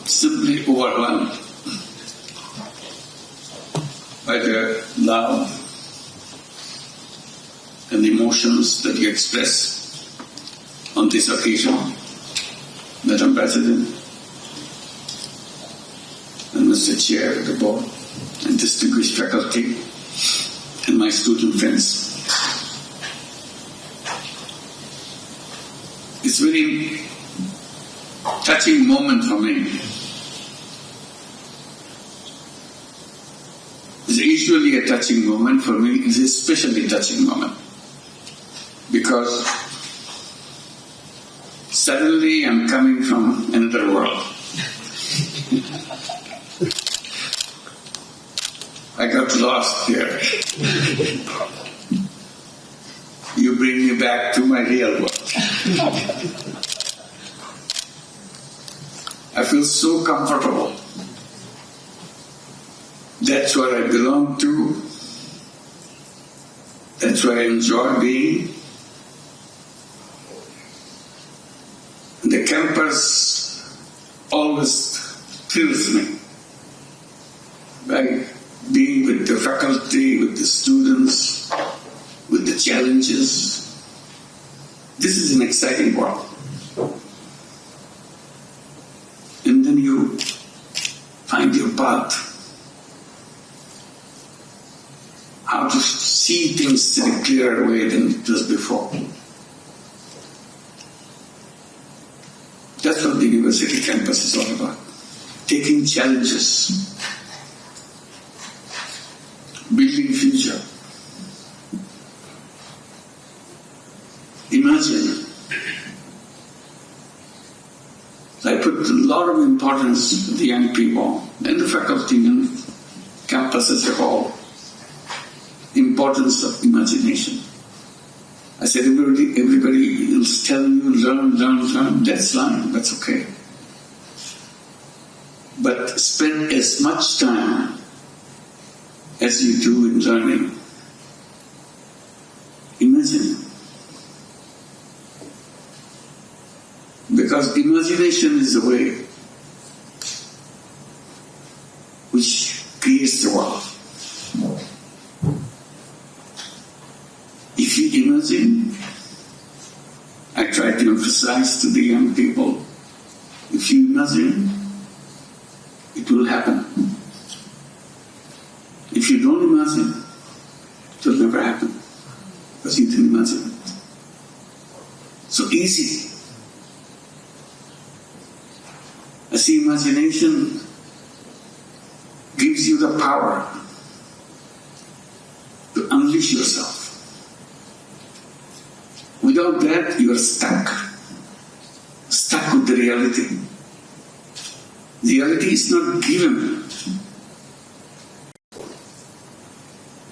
simply overwhelmed by the love and the emotions that you express on this occasion, Madam President and Mr. Chair of the Board and distinguished faculty and my student friends. It's a very touching moment for me. It's usually a touching moment. For me, it's a especially touching moment. Because suddenly I'm coming from another world. I got lost here. You bring me back to my real world. I feel so comfortable. That's where I belong to. That's where I enjoy being. The campus always thrills me by being with the faculty, with the students, with the challenges. This is an exciting world. And then you find your path, how to see things in a clearer way than it was before. That's what the university campus is all about. Taking challenges, building future. Imagine, I put a lot of importance to the young people and the faculty and campus as a whole. Importance of imagination. I said, everybody will tell you, learn, that's fine, that's okay. But spend as much time as you do in learning. Imagine. Because imagination is the way which creates the world. If you imagine, I try to emphasize to the young people, if you imagine, it will happen. If you don't imagine, it will never happen, because you didn't imagine it. So easy. I see imagination gives you the power to unleash yourself. Without that, you are stuck with the reality. The reality is not given.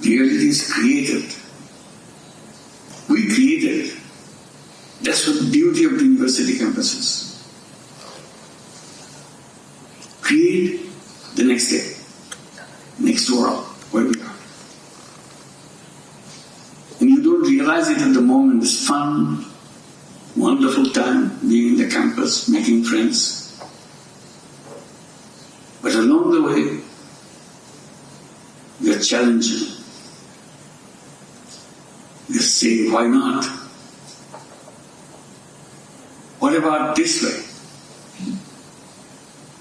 The reality is created. We created it. That's what the beauty of the university campus is. Create the next day, next world, where we are. And you don't realize it at the moment. It's fun, wonderful time being in the campus, making friends. But along the way, we are challenging. We are saying, why not? What about this way?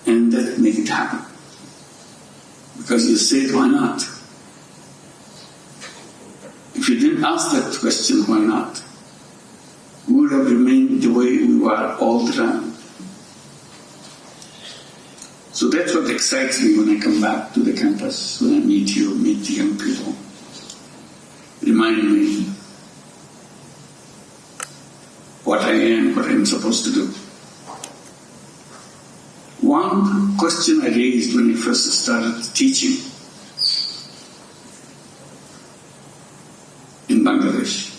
And that make it happen. Because you said, why not? If you didn't ask that question, why not? We would have remained the way we were all the time. So that's what excites me when I come back to the campus, when I meet you, meet the young people. Remind me what I am, what I'm supposed to do. One question I raised when I first started teaching in Bangladesh.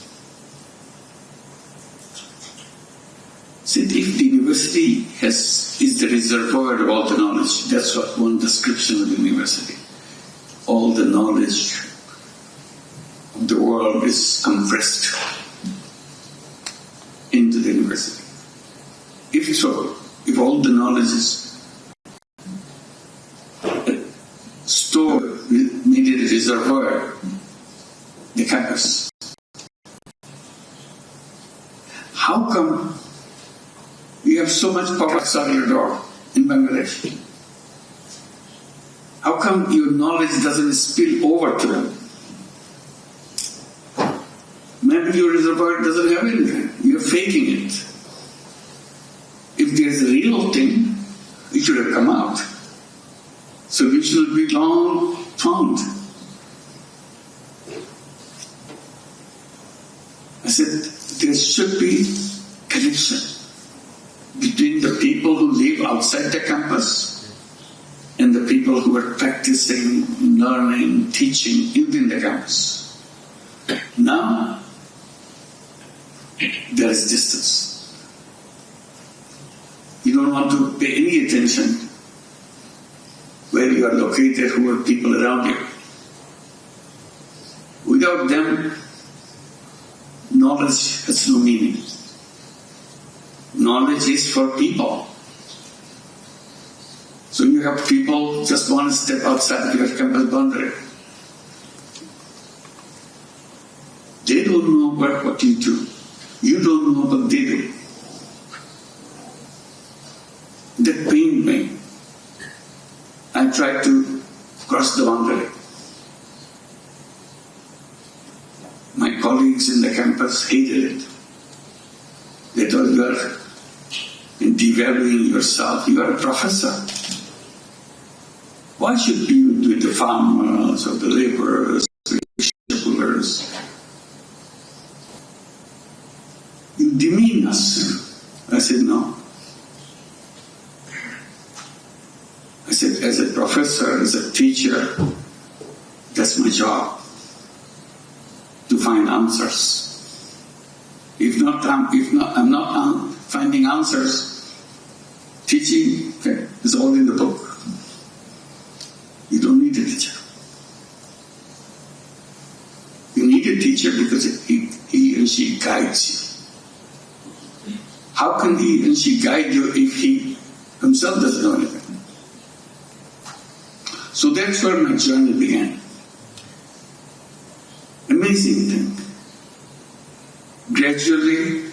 Said if the university is the reservoir of all the knowledge, that's what one description of the university. All the knowledge of the world is compressed into the university. If so, if all the knowledge is reservoir, the campus. How come we have so much power outside your door in Bangladesh? How come your knowledge doesn't spill over to them? Maybe your reservoir doesn't have anything. You're faking it. If there's a real thing, it should have come out. Solution would be long found. I said, there should be connection between the people who live outside the campus and the people who are practicing, learning, teaching within the campus. Now, there is distance. You don't want to pay any attention where you are located, who are people around you. Without them, knowledge has no meaning. Knowledge is for people. So you have people just one step outside your campus boundary. They don't know what you do. You don't know what they do. That pained me. I tried to cross the boundary. My colleagues in the campus hated it. They thought you are devaluing yourself. You are a professor. Why should you do the farmers or the laborers, the shipbuilders? You demean us. I said, no. I said, as a professor, as a teacher, that's my job, to find answers. If I'm not finding answers, teaching is all in the book. You don't need a teacher. You need a teacher because he and she guides you. How can he and she guide you if he himself doesn't know anything? So that's where my journey began. Amazing thing. Gradually,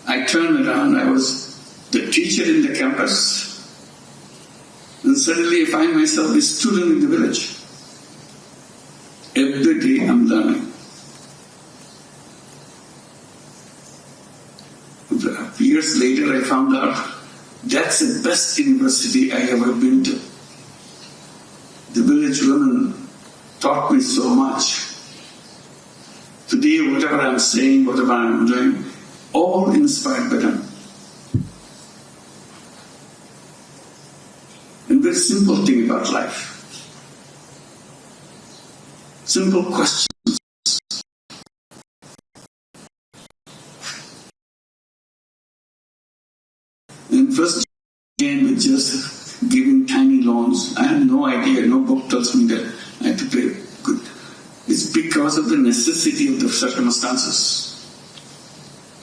I turned around. I was the teacher in the campus. And suddenly I find myself a student in the village. Every day I'm learning. Years later I found out that's the best university I ever been to. The village women taught me so much. Today, whatever I'm saying, whatever I'm doing, all inspired by them. And very simple thing about life. Simple questions. And first began with just giving tiny loans. I had no idea, no book tells me that I had to pay good. It's because of the necessity of the circumstances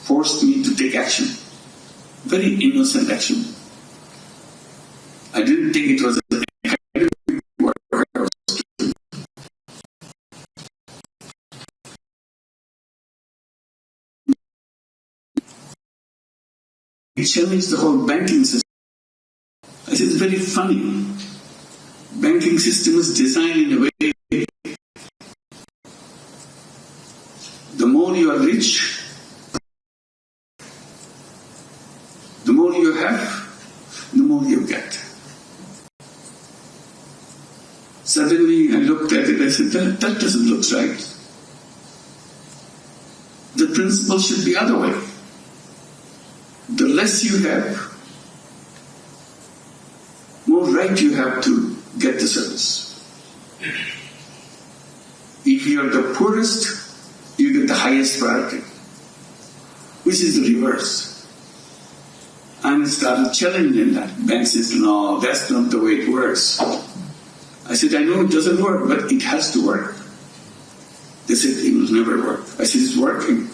forced me to take action. Very innocent action. I didn't think it was an academic work. It challenged the whole banking system. I said, it's very funny. Banking system is designed in a way, the more you are rich, the more you have, the more you get. Suddenly I looked at it, I said, that doesn't look right. The principle should be other way. The less you have, more right you have to get the service. If you are the poorest, you get the highest priority, which is the reverse. And I started challenging that. Bank says, no, that's not the way it works. I said, I know it doesn't work, but it has to work. They said, it will never work. I said, it's working.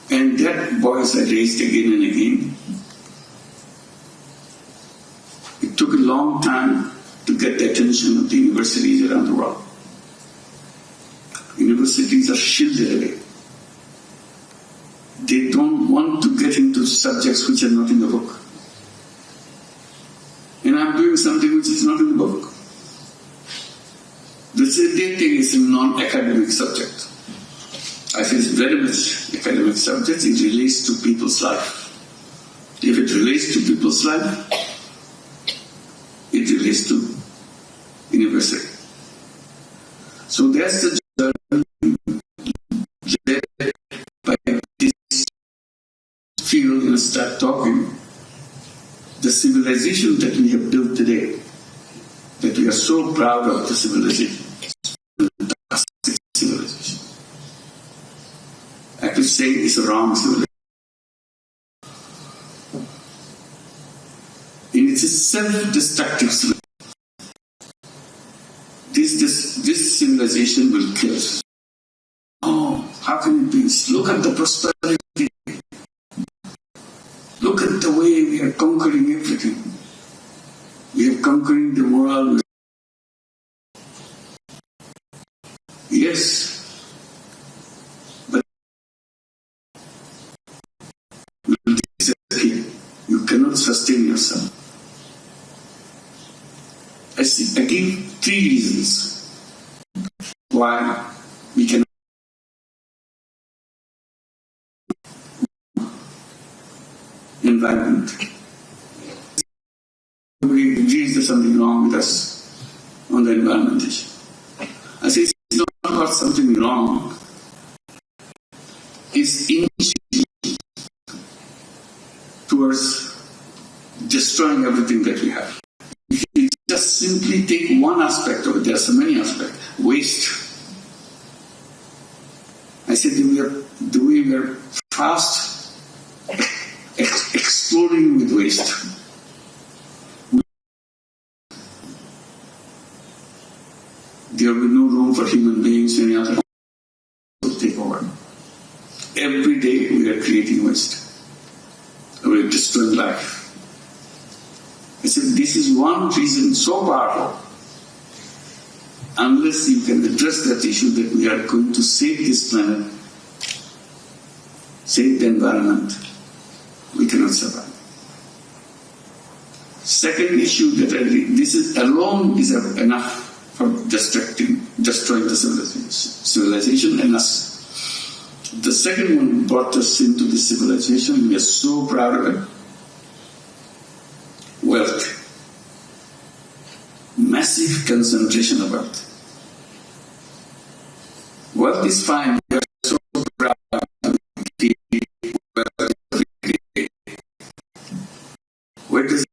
And that voice I raised again and again. It took a long time to get the attention of the universities around the world. Universities are shielded away. They don't want to get into subjects which are not in the book. And I'm doing something which is not in the book. The thing is a non-academic subject. I say it's very much academic subject. It relates to people's life. If it relates to people's life, it relates to university. So that's the journey led by this field and start talking. The civilization that we have built today, that we are so proud of the civilization, civilization. I could say it's a wrong civilization. And it's a self-destructive civilization. This civilization will kill us. Oh, how can it be? Look at the prosperity. Look at the way we are conquering everything. We are conquering the world. Yes. But you cannot sustain yourself. I give 3 reasons why we cannot. Environment. There's something wrong with us on the environment issue. I say it's not about something wrong. It's initiative towards destroying everything that we have. If you just simply take one aspect of it, there are so many aspects. Waste. I said the way we are fast exploding with waste. There will be no room for human beings, any other to take over. Every day we are creating waste. We are destroying life. I said this is one reason so powerful. Unless you can address that issue that we are going to save this planet, save the environment, we cannot survive. Second issue that this is alone is enough for destroying the civilization and us. The second one brought us into the civilization. We are so proud of it. Wealth. Massive concentration of wealth. Wealth is fine. We are so proud of wealth. Where does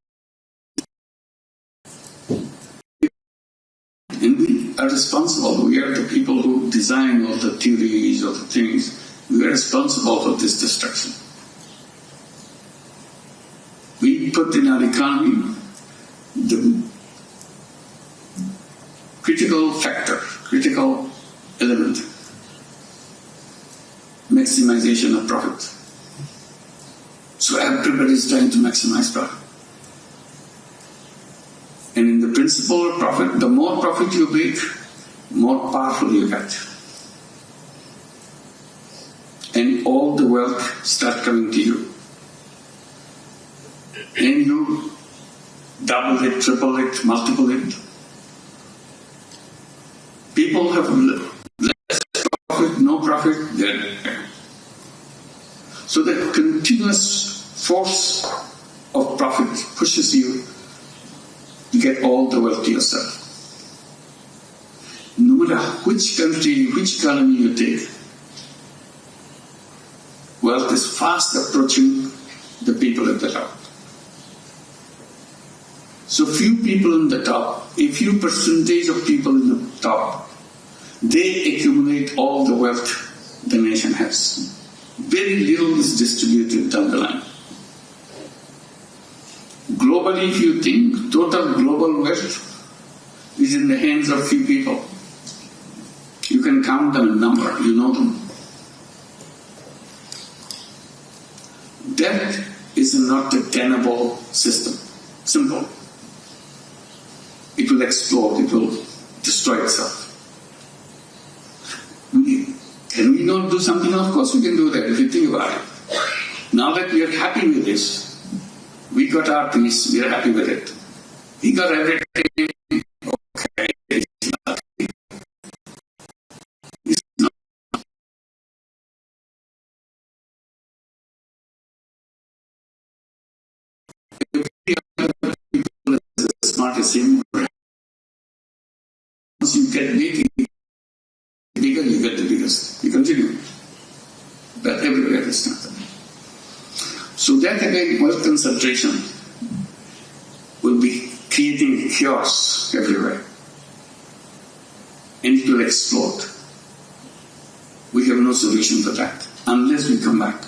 and we are responsible. We are the people who design all the theories, all the things. We are responsible for this destruction. We put in our economy the critical factor, critical element, maximization of profit. So everybody is trying to maximize profit. And in the principle of profit, the more profit you make, more powerful you get. And all the wealth start coming to you. And you double it, triple it, multiple it. People have less profit, no profit, they're there. So the continuous force of profit pushes you to get all the wealth to yourself. No matter which country, which economy you take, wealth is fast approaching the people at the top. So few people in the top, a few percentage of people in the top, they accumulate all the wealth the nation has. Very little is distributed down the line. Globally, if you think, total global wealth is in the hands of few people. You can count them in number, you know them. That is not a tenable system. Simple. It will explode, it will destroy itself. Can we not do something? Of course we can do that if you think about it. Now that we are happy with this, we got our peace, we are happy with it. We got everything, okay, it's not. It's not. Every other people is as smart as him. Once you get bigger, you get the biggest. You continue. But everywhere is not. So that again, wealth concentration will be creating chaos everywhere. And it will explode. We have no solution for that unless we come back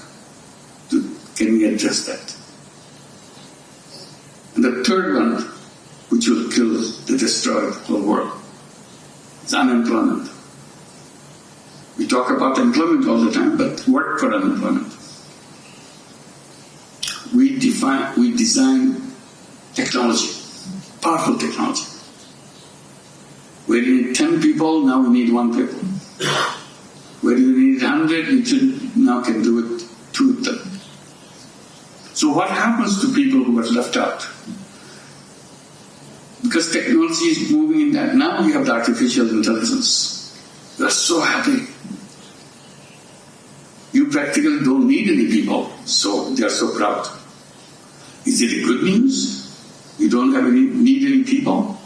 to can we address that. And the third one, which will kill the destroy the whole world, is unemployment. We talk about employment all the time, but work for unemployment. We design technology, powerful technology. Where you need 10 people, now we need 1 people. Where you need 100, you now can do it 2 of them. So what happens to people who are left out? Because technology is moving in that. Now we have the artificial intelligence. We are so happy. You practically don't need any people, so they are so proud. Is it a good news? You don't need any people?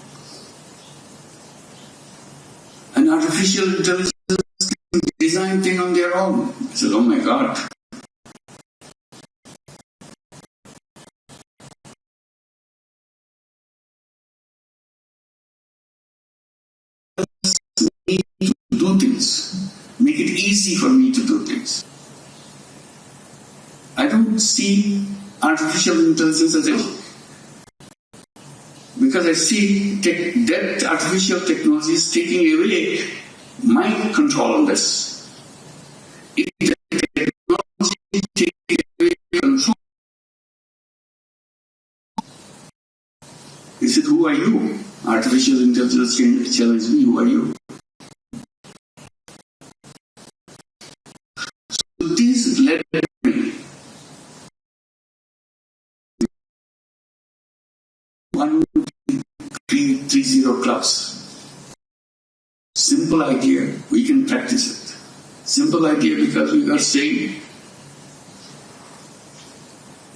An artificial intelligence can design things on their own. I said, oh my God. Me to do things. Make it easy for me to do things. I don't see artificial intelligence as a... Because I see that artificial technology is taking away my control on this. If the technology takes away control, he said, who are you? Artificial intelligence challenges me, who are you? So this led me 1-3-0 class. Simple idea, we can practice it. Simple idea because we are saying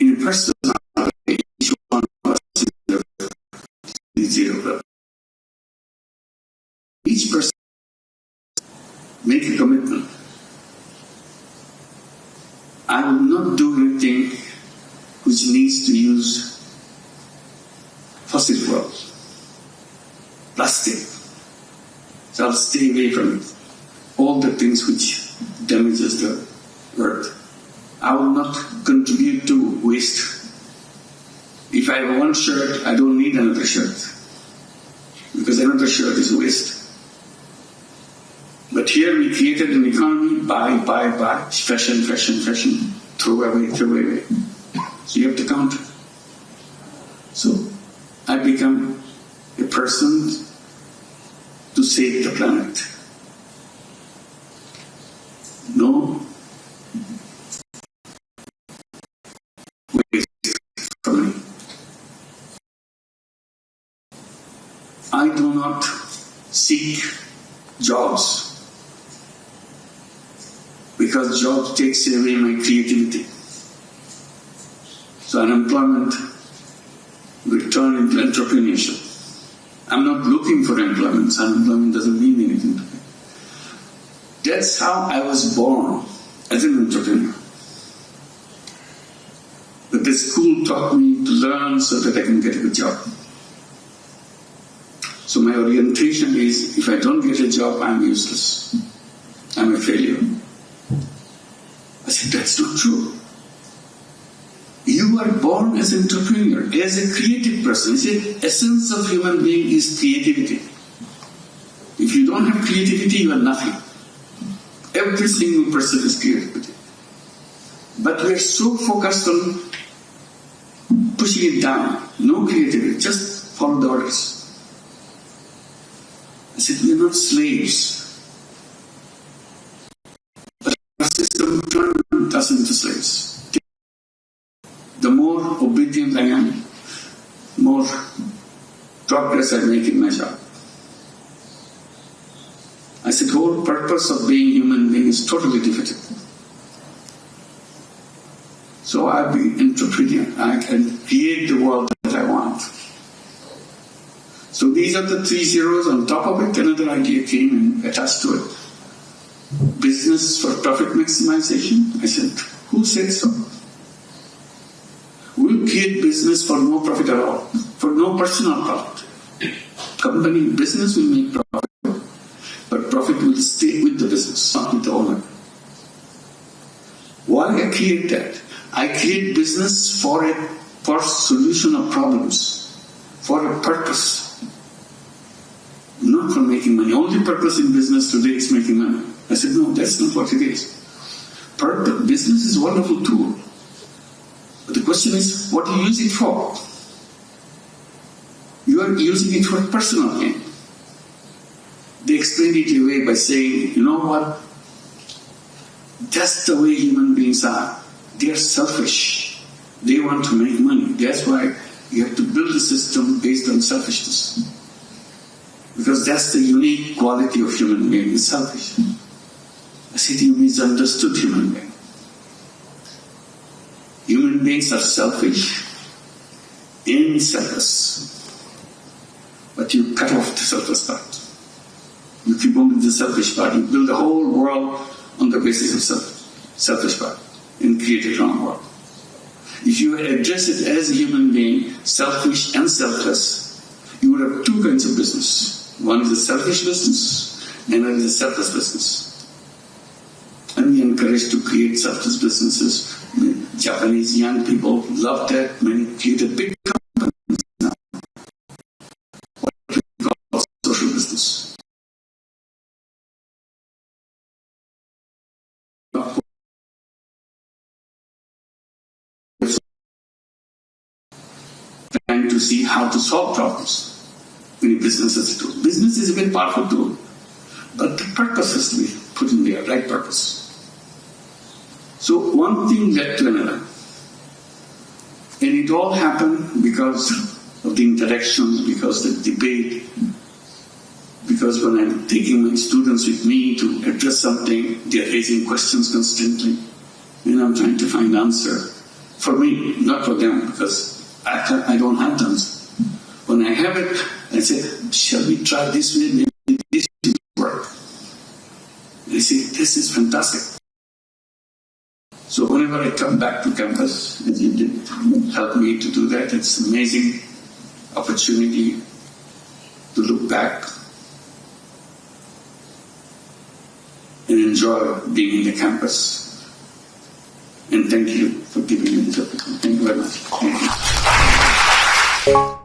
in a personal way, each one of us is 3-0 class. Each person make a commitment. I will not do anything which needs to use fossil fuels, plastic. So I'll stay away from it. All the things which damages the earth. I will not contribute to waste. If I have one shirt, I don't need another shirt. Because another shirt is waste. But here we created an economy, buy, fashion, throw away. So you have to counter. So I become a person to save the planet. No waste for me. I do not seek jobs because job takes away my creativity. So unemployment will turn into entrepreneurship. I'm not looking for employment. Unemployment doesn't mean anything to me. That's how I was born, as an entrepreneur. But the school taught me to learn so that I can get a good job. So my orientation is, if I don't get a job, I'm useless. I'm a failure. I said, that's not true. You are born as an entrepreneur, as a creative person. The essence of human being is creativity. If you don't have creativity, you are nothing. Every single person is creativity. But we are so focused on pushing it down. No creativity, just follow the orders. I said, we are not slaves. But our system turned us into slaves. The more obedient I am, more progress I make in my job. I said, the whole purpose of being human being is totally defeated. So I'll be entrepreneur. I can create the world that I want. So these are the 3 zeros. On top of it, another idea came and attached to it. Business for profit maximization. I said, who said so? We'll create business for no profit at all, for no personal profit. Company business will make profit, but profit will stay with the business, not with the owner. Why I create that? I create business for solution of problems, for a purpose. Not for making money. Only purpose in business today is making money. I said, no, that's not what it is. Business is a wonderful tool. But the question is, what do you use it for? You are using it for personal gain. They explained it away by saying, you know what? That's the way human beings are. They are selfish. They want to make money. That's why you have to build a system based on selfishness. Because that's the unique quality of human being, is selfish. I said, you misunderstood human being. Human beings are selfish and selfless. But you cut off the selfless part. You keep on with the selfish part. You build the whole world on the basis of selfish part and create a wrong world. If you address it as a human being, selfish and selfless, you would have 2 kinds of business. One is a selfish business, and another is a selfless business. And we encourage to create selfless businesses. Japanese young people love that. Many created big companies now. What we call social business. Trying to see how to solve problems. Many businesses do. Business is a very powerful tool, but the purpose has to be put in there, right purpose. So one thing led to another. And it all happened because of the interactions, because of the debate, because when I'm taking my students with me to address something, they're raising questions constantly, and I'm trying to find answer for me, not for them, because I don't have the answer. When I have it, I say, shall we try this way? Maybe this will work. They say, this is fantastic. So whenever I come back to campus, as you did help me to do that, it's an amazing opportunity to look back and enjoy being in the campus. And thank you for giving me this opportunity. Thank you very much. Thank you.